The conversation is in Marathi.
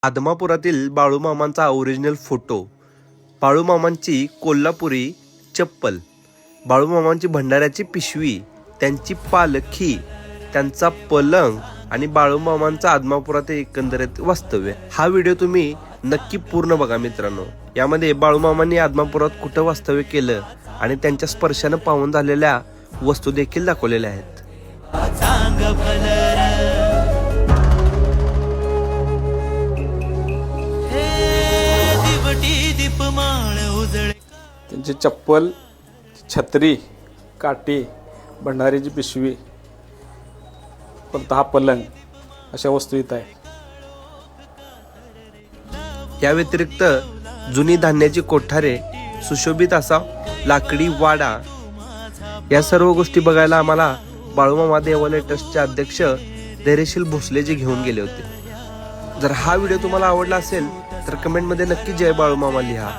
आदमापुरातील बाळूमामांचा ओरिजिनल फोटो, बाळूमामांची कोल्हापुरी चप्पल, बाळूमामांची भंडाऱ्याची पिशवी, त्यांची पालखी, त्यांचा पलंग आणि बाळूमामांचं आदमापुरात एकंदरीत वास्तव्य. हा व्हिडिओ तुम्ही नक्की पूर्ण बघा मित्रांनो. यामध्ये बाळूमामांनी आदमापुरात कुठं वास्तव्य केलं आणि त्यांच्या स्पर्शानं पावन झालेल्या वस्तू देखील दाखवलेल्या आहेत. त्यांची चप्पल, छत्री, काठी, भंडारीची पिशवी, परत हा पलंग, अशा वस्तू इथं आहे. या व्यतिरिक्त जुनी धान्याची कोठारे, सुशोभित असा लाकडी वाडा, या सर्व गोष्टी बघायला आम्हाला बाळूमामा देवालय ट्रस्टचे अध्यक्ष धैर्यशील भोसले जी घेऊन गेले होते. जर हा व्हिडिओ तुम्हाला आवडला असेल तर कमेंटमध्ये नक्की जय बाळूमामा लिहा.